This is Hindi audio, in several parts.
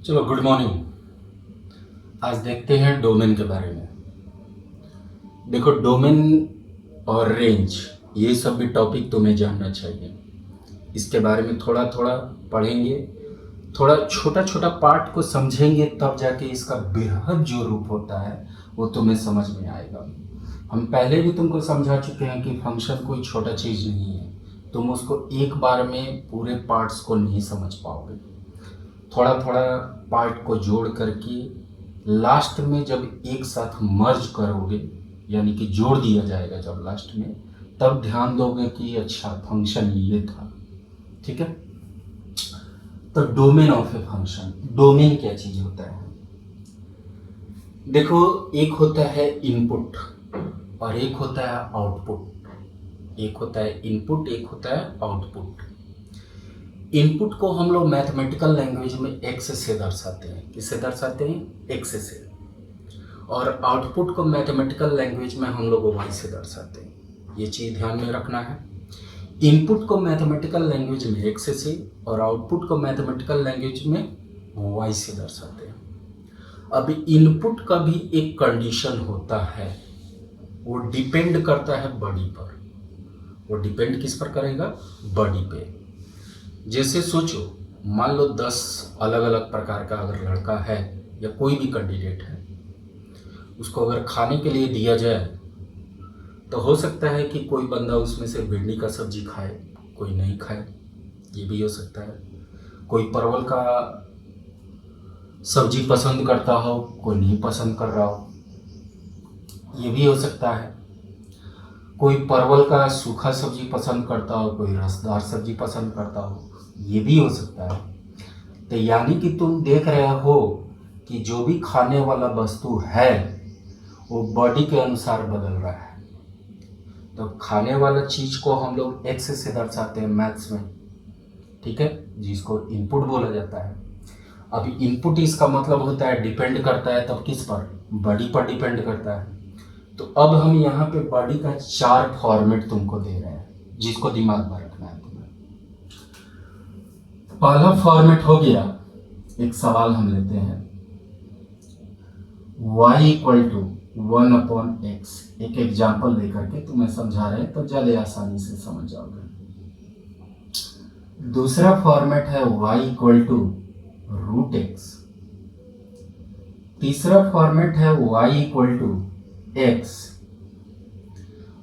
चलो गुड मॉर्निंग। आज देखते हैं डोमेन के बारे में। देखो, डोमेन और रेंज ये सब भी टॉपिक तुम्हें जानना चाहिए। इसके बारे में थोड़ा थोड़ा पढ़ेंगे, थोड़ा छोटा छोटा पार्ट को समझेंगे, तब जाके इसका बृहद जो रूप होता है वो तुम्हें समझ में आएगा। हम पहले भी तुमको समझा चुके हैं कि फंक्शन कोई छोटा चीज़ नहीं है। तुम उसको एक बार में पूरे पार्ट्स को नहीं समझ पाओगे। थोड़ा थोड़ा पार्ट को जोड़ करके लास्ट में जब एक साथ मर्ज करोगे, यानी कि जोड़ दिया जाएगा जब लास्ट में, तब ध्यान दोगे कि अच्छा फंक्शन ये था। ठीक है, तो domain of a function, domain क्या चीज होता है? देखो, एक होता है इनपुट और एक होता है आउटपुट। एक होता है इनपुट, एक होता है आउटपुट। इनपुट को हम लोग मैथमेटिकल लैंग्वेज में एक्स से दर्शाते हैं। किससे दर्शाते हैं? एक्स से। और आउटपुट को मैथमेटिकल लैंग्वेज में हम लोग वाई से दर्शाते हैं। ये चीज़ ध्यान में रखना है। इनपुट को मैथमेटिकल लैंग्वेज में एक्स से और आउटपुट को मैथमेटिकल लैंग्वेज में वाई से दर्शाते हैं। अब इनपुट का भी एक कंडीशन होता है, वो डिपेंड करता है बॉडी पर। वो डिपेंड किस पर करेगा? बॉडी पे। जैसे सोचो, मान लो 10 अलग अलग प्रकार का अगर लड़का है या कोई भी कैंडिडेट है, उसको अगर खाने के लिए दिया जाए तो हो सकता है कि कोई बंदा उसमें से भिंडी का सब्जी खाए, कोई नहीं खाए। ये भी हो सकता है। कोई परवल का सब्जी पसंद करता हो, कोई नहीं पसंद कर रहा हो। ये भी हो सकता है। कोई परवल का सूखा सब्जी पसंद करता हो, कोई रसदार सब्जी पसंद करता हो। ये भी हो सकता है। तो यानी कि तुम देख रहे हो कि जो भी खाने वाला वस्तु है वो बॉडी के अनुसार बदल रहा है। तो खाने वाला चीज को हम लोग एक्स से दर्शाते हैं मैथ्स में। ठीक है, जिसको इनपुट बोला जाता है। अभी इनपुट इसका मतलब होता है डिपेंड करता है, तब किस पर? बॉडी पर डिपेंड करता है। तो अब हम यहाँ पे बॉडी का 4 फॉर्मेट तुमको दे रहे हैं, जिसको दिमाग में रखना है तुम्हें। पहला फॉर्मेट हो गया, एक सवाल हम लेते हैं, y इक्वल टू 1/x। एक एग्जाम्पल देकर के तुम्हें समझा रहे हैं तो ज्यादा आसानी से समझ जाओगे। दूसरा फॉर्मेट है y इक्वल टू √x। तीसरा फॉर्मेट है y इक्वल टू x।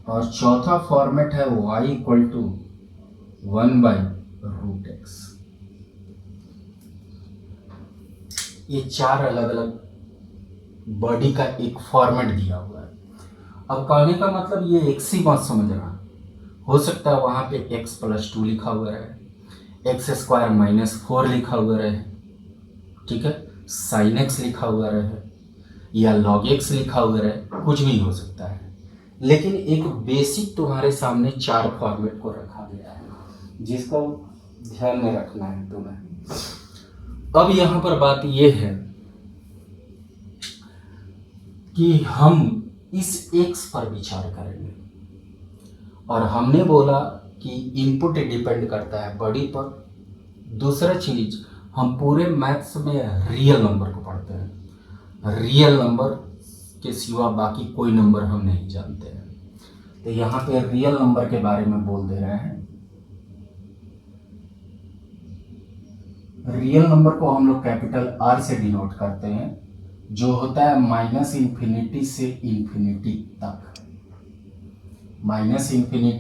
और चौथा फॉर्मेट है y इक्वल टू 1/√x। ये 4 अलग अलग बॉडी का एक फॉर्मेट दिया हुआ है। अब कहने का मतलब ये एक्स ही मत समझना। हो सकता है वहां पे x+2 लिखा हुआ है, x² - 4 लिखा हुआ रहे, ठीक है, sin x लिखा हुआ रहे, या log x लिखा हुआ रहे, कुछ भी हो सकता है। लेकिन एक बेसिक तुम्हारे सामने 4 फॉर्मेट को रखा गया है, जिसको ध्यान में रखना है तुम्हें। अब यहाँ पर बात यह है कि हम इस x पर विचार करेंगे। और हमने बोला कि इनपुट डिपेंड करता है बॉडी पर। दूसरा चीज, हम पूरे मैथ्स में रियल नंबर को पढ़ते हैं। रियल नंबर के सिवा बाकी कोई नंबर हम नहीं जानते हैं। तो यहाँ पे रियल नंबर के बारे में बोल दे रहे हैं। रियल नंबर को हम लोग कैपिटल R से डिनोट करते हैं, जो होता है -∞ से इंफिनिटी तक। -∞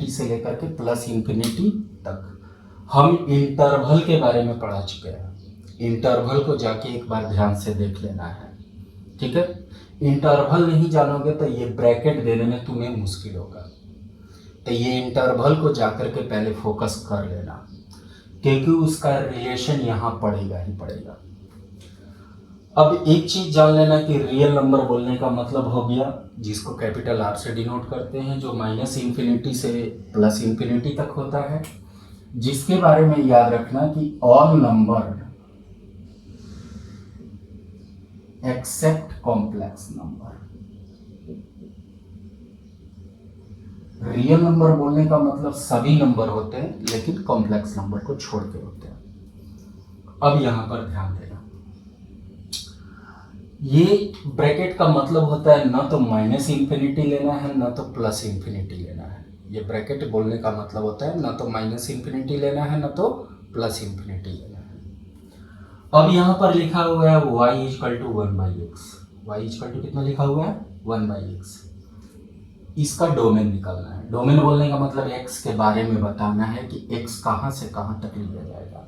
से लेकर के +∞ तक। हम इंटरवल के बारे में पढ़ा चुके हैं। इंटरवल को जाके एक बार ध्यान से देख लेना है, ठीक है। इंटरवल नहीं जानोगे तो ये ब्रैकेट देने में तुम्हें मुश्किल होगा। तो ये इंटरवल को जाकर के पहले फोकस कर लेना, क्योंकि उसका रिलेशन यहाँ पड़ेगा ही पड़ेगा। अब एक चीज जान लेना कि रियल नंबर बोलने का मतलब हो गया, जिसको कैपिटल R से डिनोट करते हैं, जो -∞ से +∞ तक होता है। जिसके बारे में याद रखना कि all number except complex number. Real number बोलने का मतलब सभी नंबर होते हैं, लेकिन कॉम्प्लेक्स नंबर को छोड़ के होते हैं। अब यहां पर ध्यान देना, ये ब्रैकेट का मतलब होता है ना तो माइनस इन्फिनिटी लेना है ना तो प्लस इन्फिनिटी लेना है। ये ब्रैकेट बोलने का मतलब होता है ना तो माइनस इन्फिनिटी लेना है ना तो प्लस इन्फिनिटी लेना है। अब यहाँ पर लिखा हुआ है y equal to 1/x। y equal to कितना लिखा हुआ है 1/x। इसका डोमेन निकालना है। डोमेन बोलने का मतलब x के बारे में बताना है कि x कहाँ से कहाँ तक लिया जाएगा।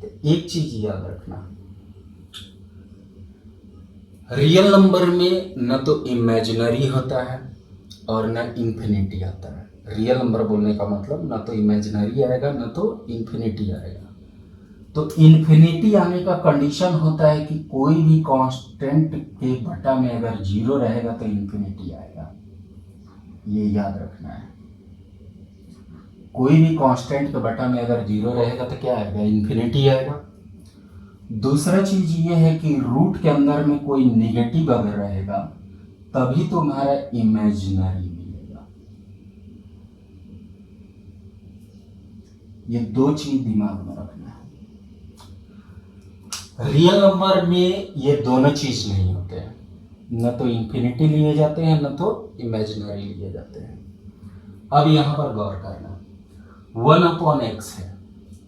तो एक चीज याद रखना, रियल नंबर में न तो इमेजिनरी होता है और न इन्फिनिटी आता है। रियल नंबर बोलने का मतलब न तो इमेजिनरी आएगा न तो इन्फिनिटी आएगा। तो इन्फिनिटी आने का कंडीशन होता है कि कोई भी कांस्टेंट के बटा में अगर जीरो रहेगा तो इन्फिनिटी आएगा। ये याद रखना है, कोई भी कांस्टेंट के बटा में अगर जीरो रहेगा तो क्या आएगा इन्फिनिटी आएगा। दूसरा चीज ये है कि रूट के अंदर में कोई नेगेटिव अगर रहेगा तभी तुम्हारा इमेजिनरी मिलेगा। ये दो चीज दिमाग में रखना है। रियल नंबर में ये दोनों चीज नहीं होते हैं, न तो इन्फिनिटी लिए जाते हैं न तो इमेजिनरी लिए जाते हैं। अब यहां पर गौर करना, 1/x है,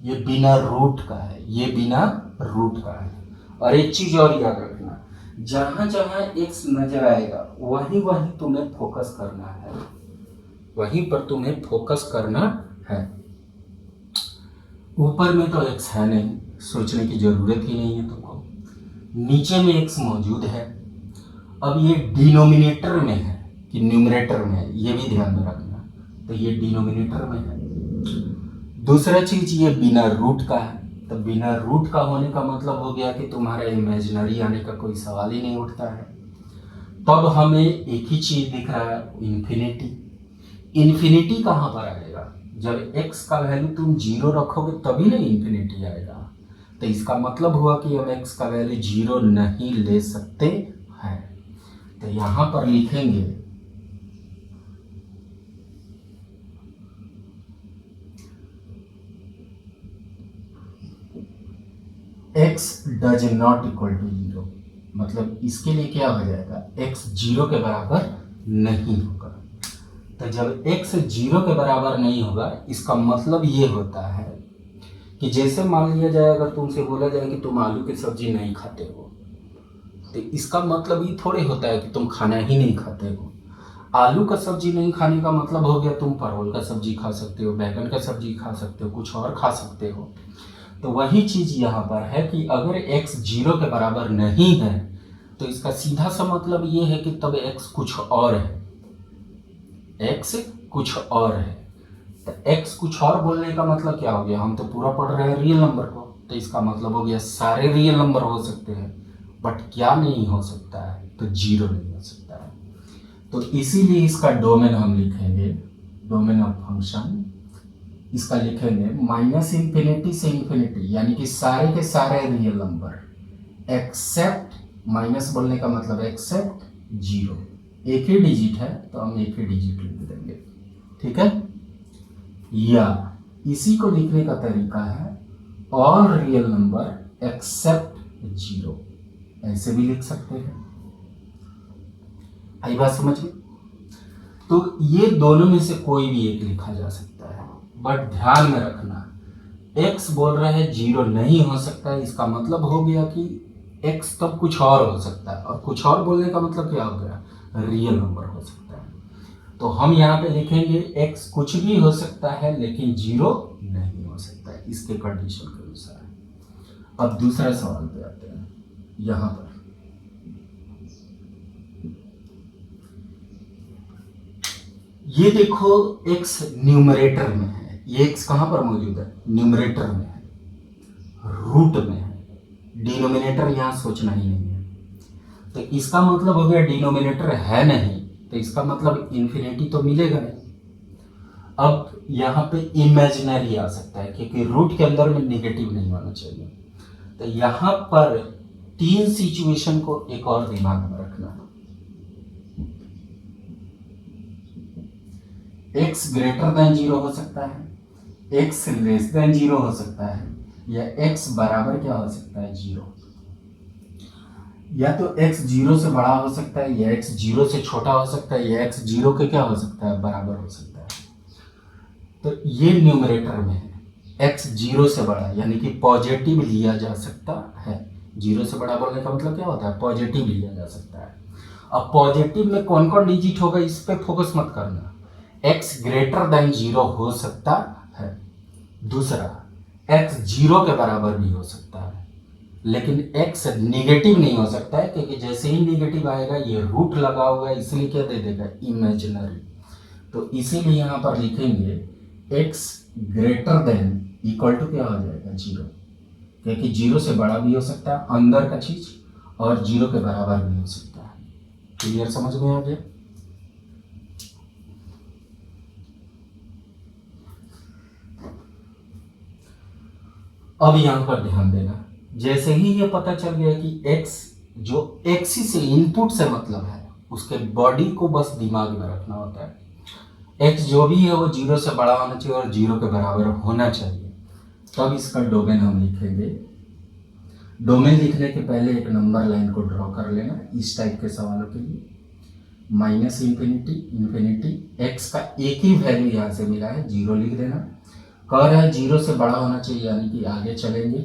ये बिना रूट का है, ये बिना रूट का है। और एक चीज और याद रखना, जहां जहां x नजर आएगा वहीं वहीं तुम्हें फोकस करना है, वहीं पर तुम्हें फोकस करना है। ऊपर में तो x है नहीं, सोचने की जरूरत ही नहीं है तुमको। नीचे में x मौजूद है। अब ये डिनोमिनेटर में है कि न्यूमरेटर में है, ये भी ध्यान में रखना। तो ये डिनोमिनेटर में है। दूसरा चीज ये बिना रूट का है। तो बिना रूट का होने का मतलब हो गया कि तुम्हारा इमेजिनरी आने का कोई सवाल ही नहीं उठता है। तब हमें एक ही चीज दिख रहा है, इन्फिनिटी। इन्फिनिटी कहाँ पर आएगा, जब x का वैल्यू तुम जीरो रखोगे तभी ना इन्फिनिटी आएगा। तो इसका मतलब हुआ कि हम x का वैल्यू जीरो नहीं ले सकते हैं। तो यहां पर लिखेंगे x does not equal to zero. मतलब इसके लिए क्या हो जाएगा, x जीरो के बराबर नहीं होगा। तो जब x जीरो के बराबर नहीं होगा इसका मतलब ये होता है कि जैसे मान लिया जाए अगर तुमसे बोला जाए कि तुम आलू की सब्जी नहीं खाते हो, तो इसका मतलब ये थोड़े होता है कि तुम खाना ही नहीं खाते हो। आलू का सब्जी नहीं खाने का मतलब हो गया तुम परवल का सब्जी खा सकते हो, बैगन का सब्जी खा सकते हो, कुछ और खा सकते हो। तो वही चीज यहाँ पर है कि अगर x जीरो के बराबर नहीं है तो इसका सीधा सा मतलब ये है कि तब x कुछ और है, x कुछ और है। तो x कुछ और बोलने का मतलब क्या हो गया, हम तो पूरा पढ़ रहे हैं रियल नंबर को, तो इसका मतलब हो गया सारे रियल नंबर हो सकते हैं, बट क्या नहीं हो सकता है, तो जीरो नहीं हो सकता है। तो इसीलिए इसका डोमेन हम लिखेंगे, डोमेन ऑफ फंक्शन इसका लिखेंगे माइनस इन्फिनिटी से इन्फिनिटी, यानी कि सारे के सारे रियल नंबर एक्सेप्ट, माइनस बोलने का मतलब एक्सेप्ट जीरो। एक ही डिजिट है तो हम एक ही डिजिट लिख देंगे, ठीक है। या इसी को लिखने का तरीका है all real number except zero, ऐसे भी लिख सकते हैं। आई बात समझ में। तो ये दोनों में से कोई भी एक लिखा जा सकता है, बट ध्यान में रखना x बोल रहे हैं जीरो नहीं हो सकता है, इसका मतलब हो गया कि x तब कुछ और हो सकता है, और कुछ और बोलने का मतलब क्या हो गया, रियल नंबर हो सकता है। तो हम यहाँ पे लिखेंगे x कुछ भी हो सकता है लेकिन जीरो नहीं हो सकता है, इसके कंडीशन के अनुसार। अब दूसरा सवाल पे आते हैं। यहाँ पर ये देखो x न्यूमरेटर में है, ये x कहाँ पर मौजूद है, न्यूमरेटर में है, रूट में है, डिनोमिनेटर यहाँ सोचना ही नहीं है। तो इसका मतलब हो गया डिनोमिनेटर है नहीं, तो इसका मतलब इन्फिनिटी तो मिलेगा नहीं। अब यहाँ पे इमेजिनरी आ सकता है क्योंकि रूट के अंदर में नेगेटिव नहीं होना चाहिए। तो यहाँ पर तीन सिचुएशन को एक और दिमाग में रखना, x ग्रेटर देन जीरो हो सकता है, x लेस देन जीरो हो सकता है, या x बराबर क्या हो सकता है, जीरो। या तो x जीरो से बड़ा हो सकता है, या x जीरो से छोटा हो सकता है, या x जीरो के क्या हो सकता है, बराबर हो सकता है। तो ये न्यूमरेटर में है, x जीरो से बड़ा यानी कि पॉजिटिव लिया जा सकता है। जीरो से बड़ा बोलने का मतलब क्या होता है, पॉजिटिव लिया जा सकता है। अब पॉजिटिव में कौन कौन डिजिट होगा इस पे फोकस मत करना, x ग्रेटर देन जीरो हो सकता है। दूसरा, x जीरो के बराबर भी हो सकता है, लेकिन x निगेटिव नहीं हो सकता है, क्योंकि जैसे ही निगेटिव आएगा ये रूट लगा हुआ है, इसलिए क्या दे देगा, इमेजिनरी। तो इसीलिए यहाँ पर लिखेंगे x greater than equal to क्या हो जाएगा, जीरो, क्योंकि जीरो से बड़ा भी हो सकता है अंदर का चीज, और जीरो के बराबर भी हो सकता है। क्लियर, समझ में आ गया? अब यहां पर ध्यान देना, जैसे ही ये पता चल गया कि x जो एक्सिस से इनपुट से मतलब है, उसके बॉडी को बस दिमाग में रखना होता है। x जो भी है वो जीरो से बड़ा होना चाहिए और जीरो के बराबर होना चाहिए, तब इसका डोमेन हम लिखेंगे। डोमेन लिखने के पहले एक नंबर लाइन को ड्रॉ कर लेना इस टाइप के सवालों के लिए। माइनस इंफिनिटी, इंफिनिटी, x का एक ही वैल्यू यहाँ से मिला है, जीरो लिख देना। कह रहा है जीरो से बड़ा होना चाहिए, यानी कि आगे चलेंगे।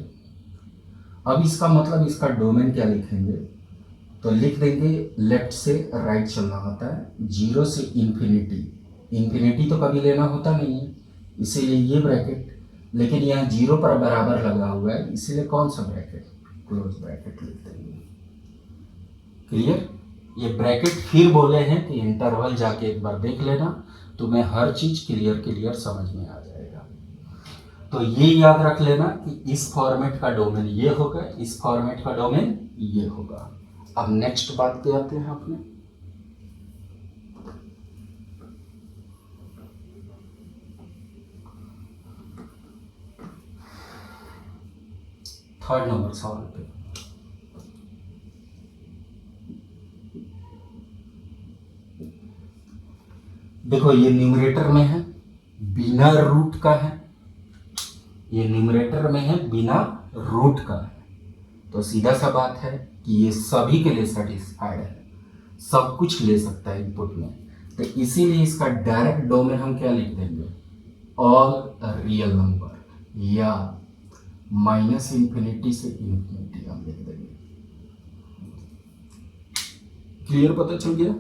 अब इसका मतलब इसका डोमेन क्या लिखेंगे, तो लिख देंगे लेफ्ट से राइट चलना होता है, जीरो से इंफिनिटी। इंफिनिटी तो कभी लेना होता नहीं है, इसीलिए ये ब्रैकेट, लेकिन यहाँ जीरो पर बराबर लगा हुआ है, इसीलिए कौन सा ब्रैकेट, क्लोज ब्रैकेट लिख देंगे। क्लियर? ये ब्रैकेट फिर बोले हैं कि इंटरवल जाके एक बार देख लेना, तुम्हें हर चीज क्लियर समझ में आ जाएगा। तो ये याद रख लेना कि इस फॉर्मेट का डोमेन ये होगा, इस फॉर्मेट का डोमेन ये होगा। अब नेक्स्ट बात पे आते हैं अपने। थर्ड नंबर सवाल पे देखो, ये न्यूमरेटर में है, बिना रूट का है। ये न्यूमरेटर में है, बिना रूट का है। तो सीधा सा बात है कि ये सभी के लिए सेटिस्फाइड है, सब कुछ ले सकता है इनपुट में। तो इसीलिए इसका डायरेक्ट डोमेन हम क्या लिख देंगे, ऑल रियल नंबर, या माइनस इंफिनिटी से इंफिनिटी हम लिख देंगे। क्लियर, पता चल गया?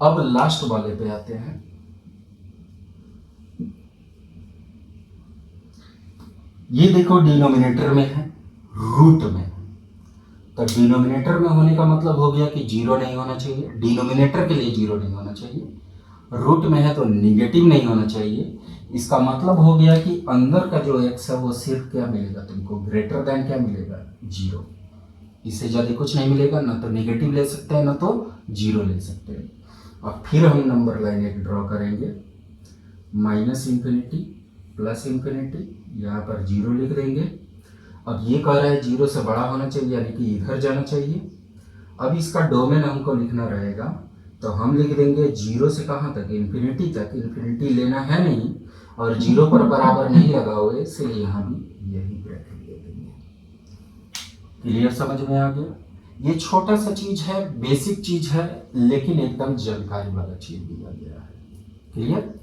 अब लास्ट वाले पे आते हैं। ये देखो डिनोमिनेटर में है, रूट में है। तो डिनोमिनेटर में होने का मतलब हो गया कि जीरो नहीं होना चाहिए, डिनोमिनेटर के लिए जीरो नहीं होना चाहिए। रूट में है तो निगेटिव नहीं होना चाहिए। इसका मतलब हो गया कि अंदर का जो एक्स है वो सिर्फ क्या मिलेगा तुमको, ग्रेटर देन क्या मिलेगा, जीरो। इससे ज़्यादा कुछ नहीं मिलेगा, ना तो निगेटिव ले सकते हैं ना तो जीरो ले सकते हैं। और फिर हम नंबर लाइन एक ड्रॉ करेंगे, माइनस इंफिनिटी प्लस इंफिनिटी, यहाँ पर जीरो लिख देंगे। अब ये कह रहा है जीरो से बड़ा होना चाहिए, यानी कि इधर जाना चाहिए। अब इसका डोमेन हमको लिखना रहेगा, तो हम लिख देंगे जीरो से कहाँ तक, इन्फिनिटी तक। इन्फिनिटी लेना है नहीं और जीरो पर बराबर नहीं लगा हुआ है, इसलिए यहाँ भी यही ब्रैकेट दे देंगे। क्लियर, समझ में आ गया? ये छोटा सा चीज है, बेसिक चीज है, लेकिन एकदम जानकारी वाला चीज दिया गया है। क्लियर?